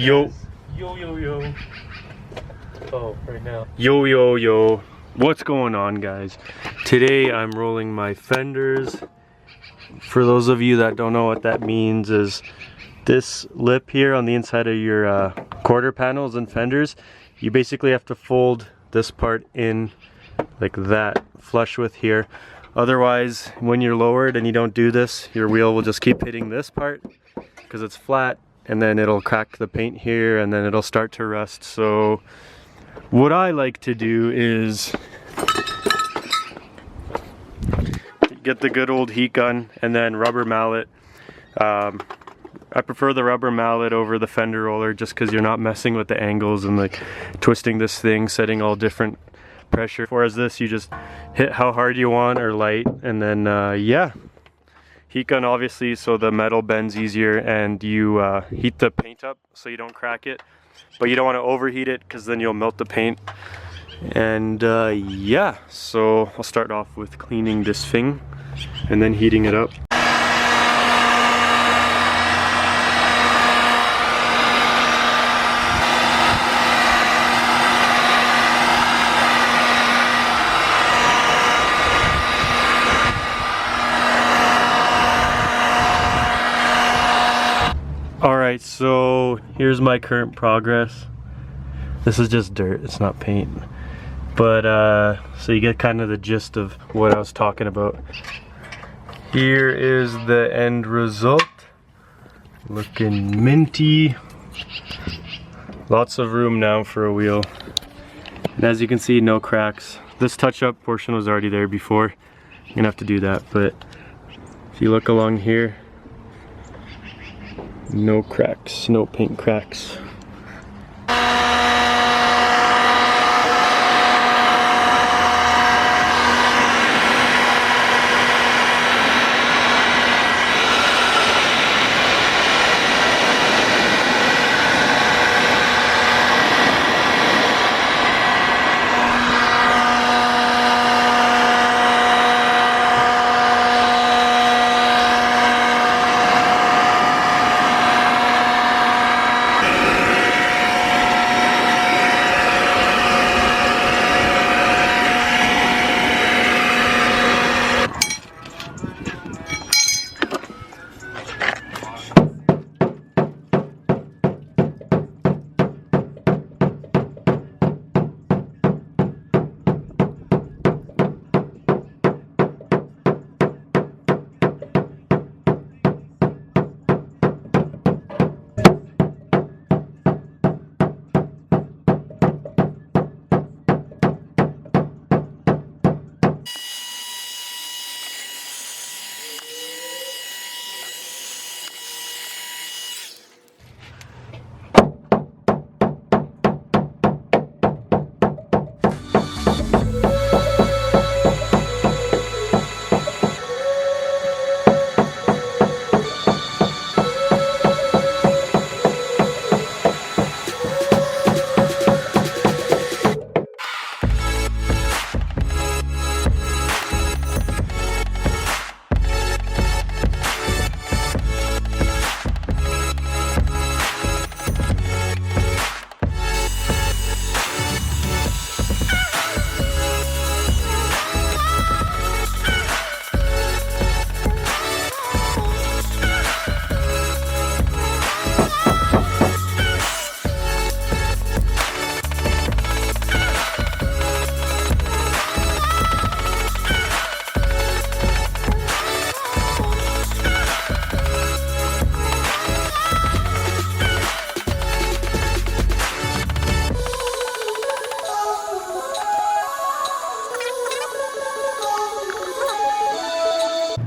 Yo. Yo. Oh, right now. Yo. What's going on, guys? Today I'm rolling my fenders. For those of you that don't know what that means, is this lip here on the inside of your quarter panels and fenders, you basically have to fold this part in like that, flush with here. Otherwise, when you're lowered and you don't do this, your wheel will just keep hitting this part because it's flat, and then it'll crack the paint here and then it'll start to rust. So what I like to do is get the good old heat gun and then rubber mallet. I prefer the rubber mallet over the fender roller just because you're not messing with the angles and like twisting this thing, setting all different pressure. Whereas this, you just hit how hard you want or light, and then yeah. Heat gun obviously so the metal bends easier, and you heat the paint up so you don't crack it, but you don't want to overheat it because then you'll melt the paint. And yeah, so I'll start off with cleaning this thing and then heating it up. Alright, so here's my current progress. This is just dirt, it's not paint. But so you get kind of the gist of what I was talking about. Here is the end result. Looking minty. Lots of room now for a wheel. And as you can see, no cracks. This touch-up portion was already there before. You're gonna have to do that, but if you look along here, no cracks, no paint cracks.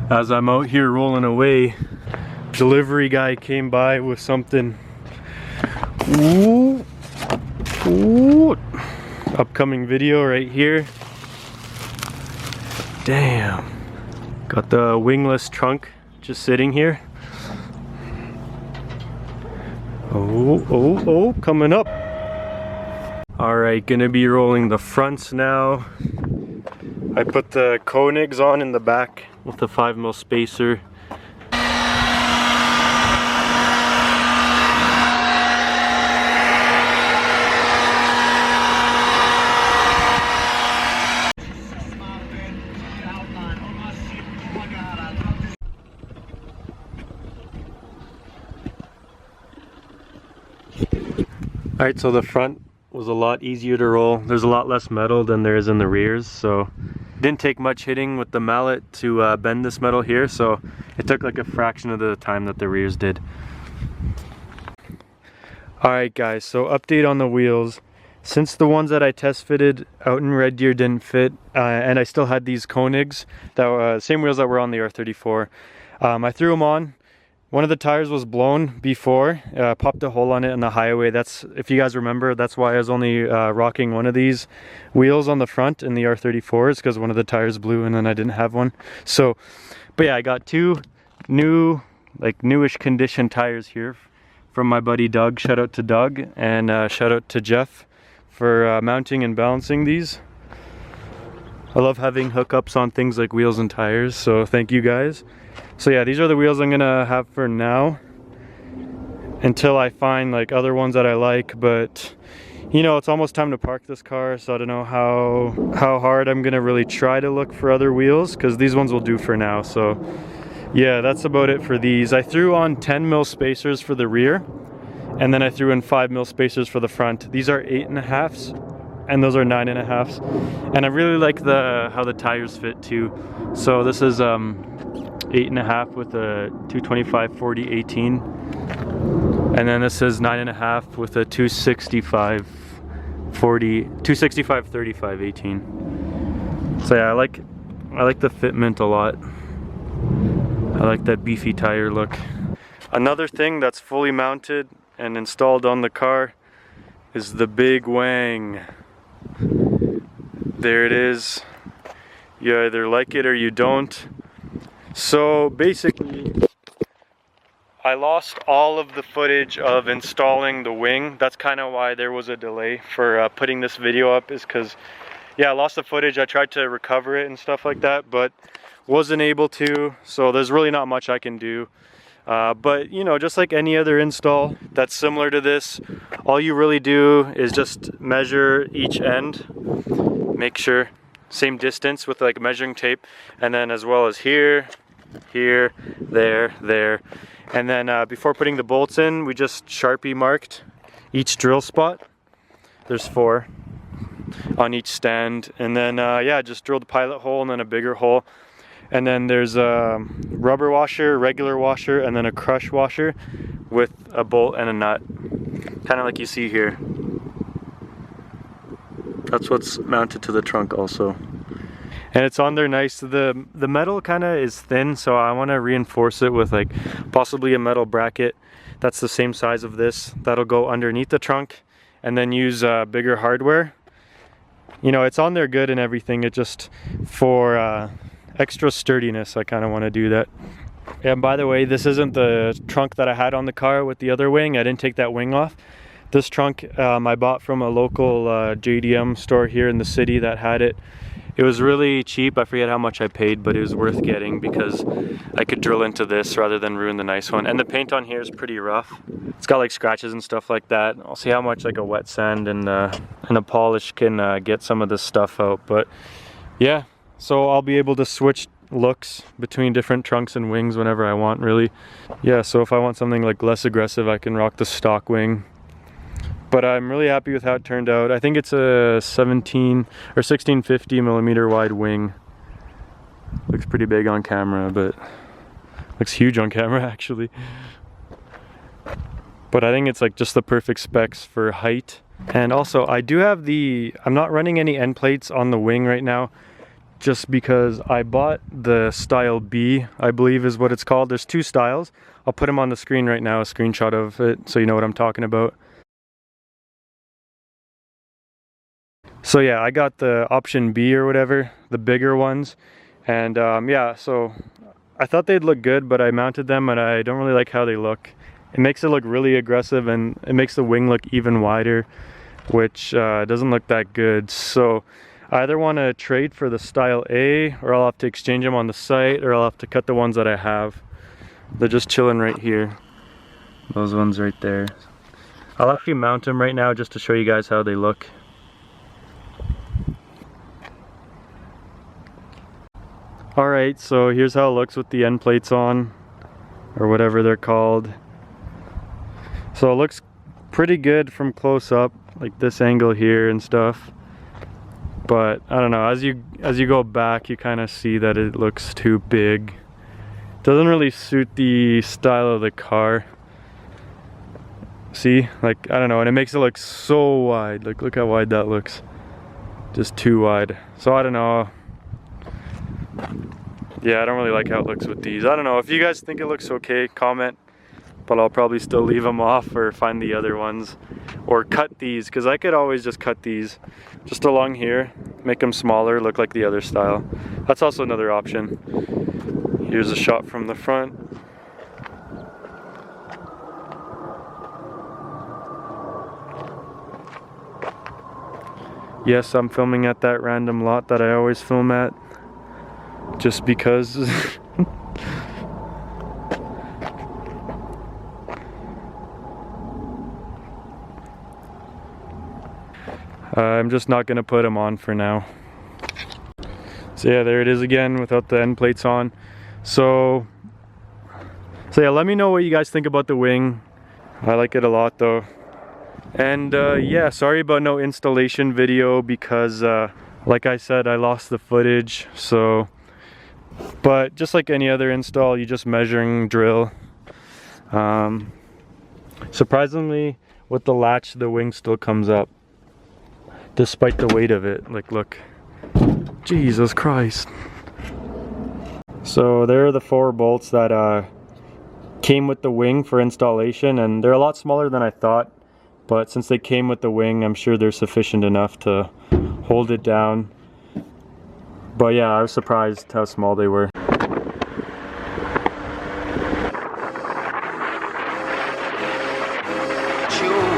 As I'm out here rolling away, delivery guy came by with something. Ooh. Upcoming video right here. Damn. Got the wingless trunk just sitting here. Oh, coming up. Alright, gonna be rolling the fronts now. I put the Koenigs on in the back with the 5mm spacer. Alright, so the front was a lot easier to roll. There's a lot less metal than there is in the rears, so didn't take much hitting with the mallet to bend this metal here, so it took like a fraction of the time that the rears did. Alright guys, so update on the wheels. Since the ones that I test fitted out in Red Deer didn't fit, and I still had these Koenigs, that were same wheels that were on the R34, I threw them on. One of the tires was blown before, popped a hole on it on the highway. That's, if you guys remember, that's why I was only rocking one of these wheels on the front in the R34s, because one of the tires blew and then I didn't have one. So, but yeah, I got two new, like newish condition tires here from my buddy Doug. Shout out to Doug, and shout out to Jeff for mounting and balancing these. I love having hookups on things like wheels and tires, so thank you guys. So yeah, these are the wheels I'm gonna have for now until I find like other ones that I like, but you know, it's almost time to park this car, so I don't know how hard I'm gonna really try to look for other wheels, because these ones will do for now. So yeah, that's about it for these. I threw on 10 mil spacers for the rear, and then I threw in 5 mil spacers for the front. These are 8.5s, and those are 9.5s. And I really like how the tires fit too. So this is 8.5 with a 225/40/18, and then this is 9.5 with a 265/35/18. So yeah, I like the fitment a lot. I like that beefy tire look. Another thing that's fully mounted and installed on the car is the big wang. There it is. You either like it or you don't. So basically, I lost all of the footage of installing the wing. That's kind of why there was a delay for putting this video up, is because, yeah, I lost the footage. I tried to recover it and stuff like that, but wasn't able to. So there's really not much I can do. But you know, just like any other install that's similar to this, all you really do is just measure each end, make sure same distance with like measuring tape, and then as well as here, there, and then before putting the bolts in, we just Sharpie marked each drill spot. There's 4 on each stand, and then yeah, just drilled a pilot hole and then a bigger hole. And then there's a rubber washer, regular washer, and then a crush washer with a bolt and a nut, kind of like you see here. That's what's mounted to the trunk also. And it's on there nice. The metal kind of is thin, so I want to reinforce it with like possibly a metal bracket that's the same size of this. That'll go underneath the trunk, and then use bigger hardware. You know, it's on there good and everything. It just, for extra sturdiness, I kind of want to do that. And by the way, this isn't the trunk that I had on the car with the other wing. I didn't take that wing off. This trunk I bought from a local JDM store here in the city that had it. It was really cheap. I forget how much I paid, but it was worth getting because I could drill into this rather than ruin the nice one. And the paint on here is pretty rough. It's got like scratches and stuff like that. I'll see how much like a wet sand and a polish can get some of this stuff out. But yeah, so I'll be able to switch looks between different trunks and wings whenever I want, really. Yeah, so if I want something like less aggressive, I can rock the stock wing. But I'm really happy with how it turned out. I think it's a 17 or 1650 millimeter wide wing. Looks pretty big on camera, but looks huge on camera actually. But I think it's like just the perfect specs for height. And also I do have I'm not running any end plates on the wing right now, just because I bought the style B, I believe is what it's called. There's 2 styles. I'll put them on the screen right now, a screenshot of it, so you know what I'm talking about. So yeah, I got the option B or whatever, the bigger ones. And yeah, so I thought they'd look good, but I mounted them and I don't really like how they look. It makes it look really aggressive, and it makes the wing look even wider, which doesn't look that good. So I either want to trade for the style A, or I'll have to exchange them on the site, or I'll have to cut the ones that I have. They're just chilling right here. Those ones right there. I'll actually mount them right now just to show you guys how they look. Alright, so here's how it looks with the end plates on, or whatever they're called. So it looks pretty good from close up, like this angle here and stuff. But I don't know, as you go back, you kind of see that it looks too big. Doesn't really suit the style of the car. See, like, I don't know, and it makes it look so wide. Like, look how wide that looks. Just too wide. So I don't know. Yeah, I don't really like how it looks with these. I don't know, if you guys think it looks okay, comment. But I'll probably still leave them off or find the other ones. Or cut these, because I could always just cut these just along here. Make them smaller, look like the other style. That's also another option. Here's a shot from the front. Yes, I'm filming at that random lot that I always film at. Just because. I'm just not gonna put them on for now. So yeah, there it is again without the end plates on. So yeah, let me know what you guys think about the wing. I like it a lot though. And yeah, sorry about no installation video because like I said, I lost the footage. So, but just like any other install, you just measuring drill. Surprisingly, with the latch, the wing still comes up despite the weight of it. Like, look, Jesus Christ. So there are the 4 bolts that came with the wing for installation, and they're a lot smaller than I thought, but since they came with the wing, I'm sure they're sufficient enough to hold it down. But yeah, I was surprised how small they were. You